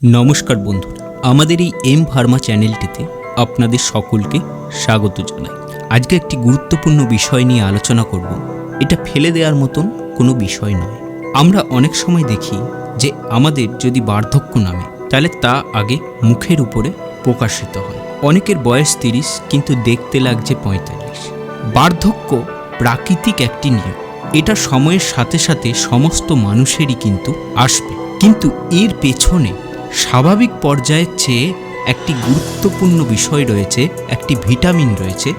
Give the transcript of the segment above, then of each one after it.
নমস্কার বন্ধুরা, আমাদের এই এম ফার্মা চ্যানেলটিতে আপনাদের সকলকে স্বাগত জানাই। আজকে একটি গুরুত্বপূর্ণ বিষয় নিয়ে আলোচনা করব। এটা ফেলে দেওয়ার মতন কোনো বিষয় নয়। আমরা অনেক সময় দেখি যে আমাদের যদি বার্ধক্য নামে তাহলে তা আগে মুখের উপরে প্রকাশিত হয়। অনেকের বয়স 30 কিন্তু দেখতে লাগছে 45। বার্ধক্য প্রাকৃতিক একটি নিয়ম। এটা সময়ের সাথে সাথে সমস্ত মানুষেরই কিন্তু আসবে, কিন্তু এর পেছনে স্বাভাবিক পর্যায়ের চেয়ে একটি গুরুত্বপূর্ণ বিষয় রয়েছে, একটি ভিটামিন রয়েছে,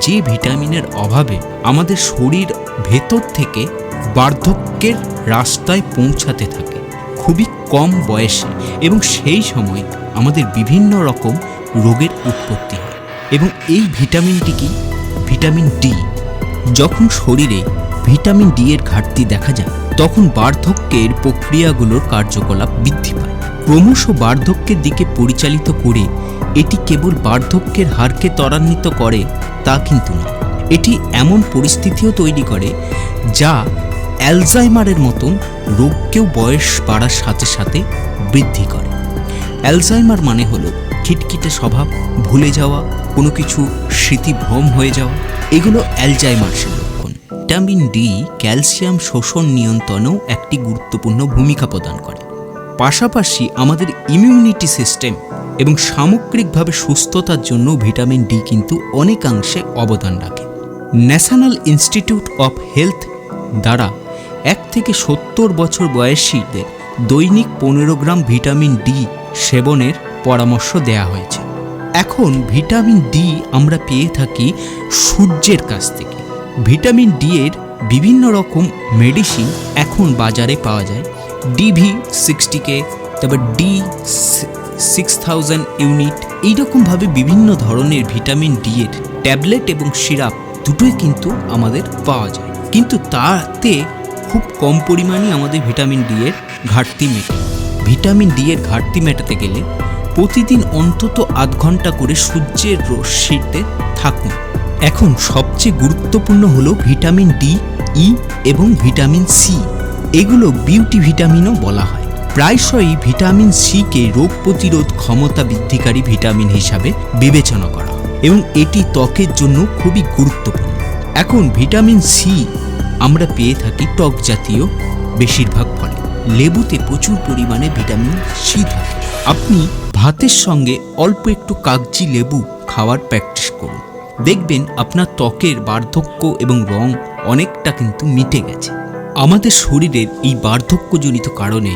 যে ভিটামিনের অভাবে আমাদের শরীর ভেতর থেকে বার্ধক্যের রাস্তায় পৌঁছাতে থাকে খুবই কম বয়সে, এবং সেই সময় আমাদের বিভিন্ন রকম রোগের উৎপত্তি হয়। এবং এই ভিটামিনটি কি? Vitamin D. যখন শরীরে ভিটামিন ডি এর ঘাটতি দেখা যায় তখন বার্ধক্যের প্রক্রিয়াগুলোর কার্যকলাপ বৃদ্ধি পায়। ক্রমশ বার্ধক্যের দিকে পরিচালিত করে এটি কেবল বার্ধক্যের হারকে ত্বরান্বিত করে তা কিন্তু না, এটি এমন পরিস্থিতিও তৈরি করে যা অ্যালজাইমারের মতন রোগকেও বয়স বাড়ার সাথে সাথে বৃদ্ধি করে। অ্যালজাইমার মানে হলো খিটখিটে স্বভাব, ভুলে যাওয়া, কোনো কিছু স্মৃতিভ্রম হয়ে যাওয়া, এগুলো অ্যালজাইমার্সের লক্ষণ। ভিটামিন ডি ক্যালসিয়াম শোষণ নিয়ন্ত্রণেও একটি গুরুত্বপূর্ণ ভূমিকা প্রদান করে। পাশাপাশি আমাদের ইমিউনিটি সিস্টেম এবং সামগ্রিকভাবে সুস্থতার জন্য ভিটামিন ডি কিন্তু অনেকাংশে অবদান রাখে। ন্যাশনাল ইনস্টিটিউট অফ হেলথ দ্বারা 1 থেকে 70 বছর বয়সীদের দৈনিক 15 গ্রাম ভিটামিন ডি সেবনের পরামর্শ দেওয়া হয়েছে। এখন ভিটামিন ডি আমরা পেয়ে থাকি সূর্যের কাছ থেকে। ভিটামিন ডি এর বিভিন্ন রকম মেডিসিন এখন বাজারে পাওয়া যায়। DV60K, তারপর D6000 ইউনিট, এইরকমভাবে বিভিন্ন ধরনের ভিটামিন ডি এর ট্যাবলেট এবং সিরাপ দুটোই কিন্তু আমাদের পাওয়া যায়, কিন্তু তাতে খুব কম পরিমাণে আমাদের ভিটামিন ডি এর ঘাটতি মেটে। ভিটামিন ডি এর ঘাটতি মেটাতে গেলে প্রতিদিন অন্তত 8 ঘন্টা করে সূর্যের রশ্মিতে থাকুন। এখন সবচেয়ে গুরুত্বপূর্ণ হলো ভিটামিন ডি, ই এবং ভিটামিন সি। এগুলো বিউটি ভিটামিনও বলা হয়। প্রায়শই ভিটামিন সিকে রোগ প্রতিরোধ ক্ষমতা বৃদ্ধিকারী ভিটামিন হিসাবে বিবেচনা করা হয় এবং এটি ত্বকের জন্য খুবই গুরুত্বপূর্ণ। এখন ভিটামিন সি আমরা পেয়ে থাকি টক জাতীয় বেশিরভাগ ফলে। লেবুতে প্রচুর পরিমাণে ভিটামিন সি থাকে। আপনি ভাতের সঙ্গে অল্প একটু কাগজি লেবু খাওয়ার প্র্যাকটিস করুন, দেখবেন আপনার ত্বকের বার্ধক্য এবং রং অনেকটা কিন্তু মিটে গেছে। আমাদের শরীরের এই বার্ধক্যজনিত কারণে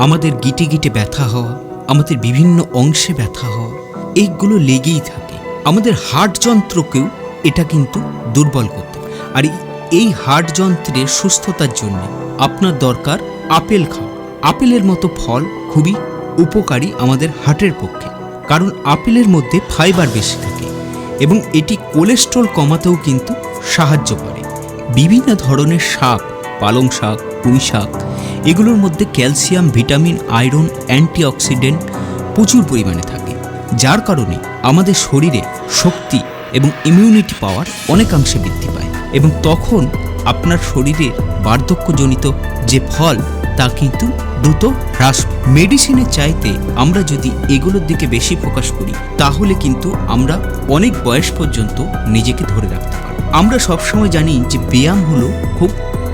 আমাদের গিটে গিটে ব্যথা হওয়া, আমাদের বিভিন্ন অংশে ব্যথা হওয়া, এইগুলো লেগেই থাকে। আমাদের হার্ট যন্ত্রকেও এটা কিন্তু দুর্বল করতে পারে। আর এই হার্ট যন্ত্রের সুস্থতার জন্য আপনার দরকার আপেল খাওয়া। আপেলের মতো ফল খুবই উপকারী আমাদের হার্টের পক্ষে, কারণ আপেলের মধ্যে ফাইবার বেশি থাকে এবং এটি কোলেস্ট্রল কমাতেও কিন্তু সাহায্য করে। বিভিন্ন ধরনের শাক, পালং শাক, পুঁই শাক, এগুলোর মধ্যে ক্যালসিয়াম, ভিটামিন, আয়রন, অ্যান্টিঅক্সিডেন্ট প্রচুর পরিমাণে থাকে, যার কারণে আমাদের শরীরে শক্তি এবং ইমিউনিটি পাওয়ার অনেকাংশে বৃদ্ধি পায় এবং তখন আপনার শরীরের বার্ধক্যজনিত যে ফল তা কিন্তু দ্রুত হ্রাস। মেডিসিনের চাইতে আমরা যদি এগুলোর দিকে বেশি ফোকাস করি তাহলে কিন্তু আমরা অনেক বয়স পর্যন্ত নিজেকে ধরে রাখতে পারি। আমরা সবসময় জানি যে ব্যায়াম হলো খুব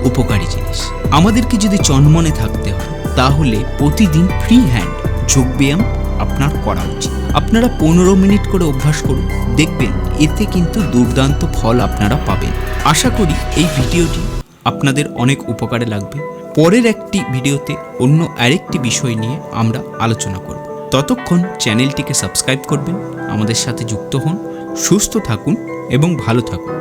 উপকারী জিনিস। আমাদেরকে যদি চনমনে থাকতে হয় তাহলে প্রতিদিন ফ্রি হ্যান্ড যোগব্যায়াম আপনার করা উচিত। আপনারা 15 মিনিট করে অভ্যাস করুন, দেখবেন এতে কিন্তু দুর্দান্ত ফল আপনারা পাবেন। আশা করি এই ভিডিওটি আপনাদের অনেক উপকারে লাগবে। পরের একটি ভিডিওতে অন্য আরেকটি বিষয় নিয়ে আমরা আলোচনা করব। ততক্ষণ চ্যানেলটিকে সাবস্ক্রাইব করবেন, আমাদের সাথে যুক্ত হন, সুস্থ থাকুন এবং ভালো থাকুন।